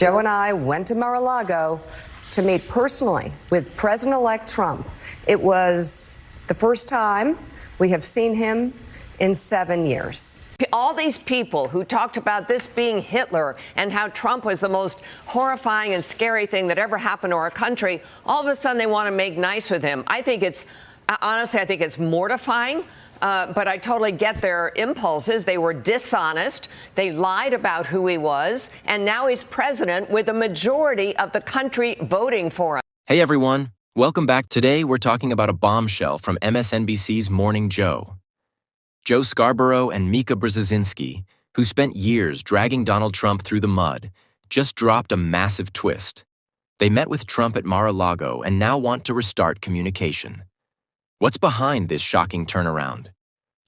Joe and I went to Mar-a-Lago to meet personally with President-elect Trump. It was the first time we have seen him in 7 years. All these people who talked about this being Hitler and how Trump was the most horrifying and scary thing that ever happened to our country, all of a sudden they want to make nice with him. Honestly, I think it's mortifying. But I totally get their impulses. They were dishonest. They lied about who he was. And now he's president with a majority of the country voting for him. Hey, everyone. Welcome back. Today, we're talking about a bombshell from MSNBC's Morning Joe. Joe Scarborough and Mika Brzezinski, who spent years dragging Donald Trump through the mud, just dropped a massive twist. They met with Trump at Mar-a-Lago and now want to restart communication. What's behind this shocking turnaround?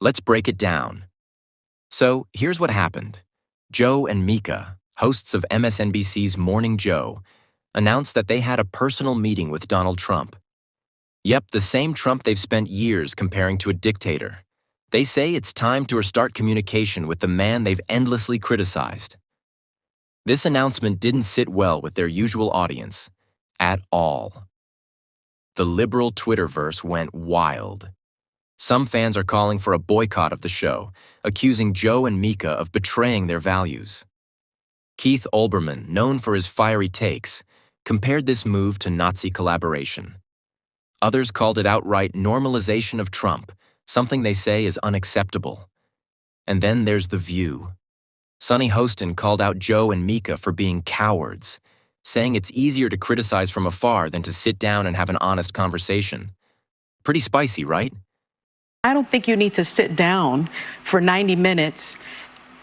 Let's break it down. So, here's what happened. Joe and Mika, hosts of MSNBC's Morning Joe, announced that they had a personal meeting with Donald Trump. Yep, the same Trump they've spent years comparing to a dictator. They say it's time to restart communication with the man they've endlessly criticized. This announcement didn't sit well with their usual audience, at all. The liberal Twitterverse went wild. Some fans are calling for a boycott of the show, accusing Joe and Mika of betraying their values. Keith Olbermann, known for his fiery takes, compared this move to Nazi collaboration. Others called it outright normalization of Trump, something they say is unacceptable. And then there's The View. Sonny Hostin called out Joe and Mika for being cowards, saying it's easier to criticize from afar than to sit down and have an honest conversation. Pretty spicy, right? I don't think you need to sit down for 90 minutes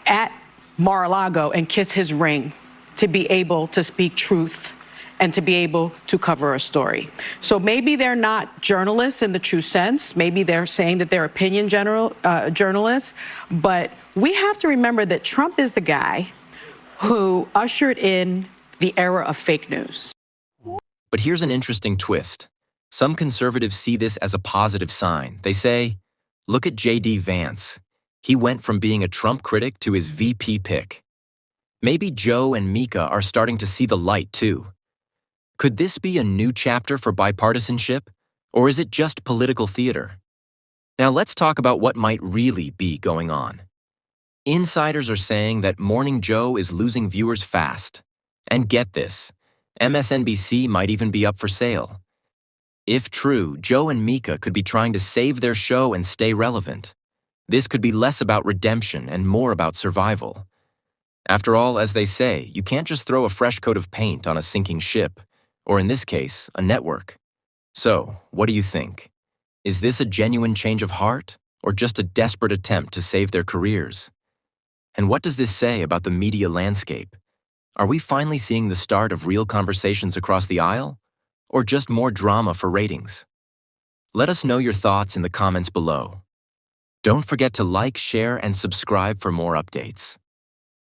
at Mar-a-Lago and kiss his ring to be able to speak truth and to be able to cover a story. So maybe they're not journalists in the true sense. Maybe they're saying that they're opinion journalists. But we have to remember that Trump is the guy who ushered in the era of fake news. But here's an interesting twist. Some conservatives see this as a positive sign. They say, look at J.D. Vance. He went from being a Trump critic to his VP pick. Maybe Joe and Mika are starting to see the light, too. Could this be a new chapter for bipartisanship, or is it just political theater? Now let's talk about what might really be going on. Insiders are saying that Morning Joe is losing viewers fast. And get this, MSNBC might even be up for sale. If true, Joe and Mika could be trying to save their show and stay relevant. This could be less about redemption and more about survival. After all, as they say, you can't just throw a fresh coat of paint on a sinking ship, or in this case, a network. So, what do you think? Is this a genuine change of heart, or just a desperate attempt to save their careers? And what does this say about the media landscape? Are we finally seeing the start of real conversations across the aisle, or just more drama for ratings? Let us know your thoughts in the comments below. Don't forget to like, share, and subscribe for more updates.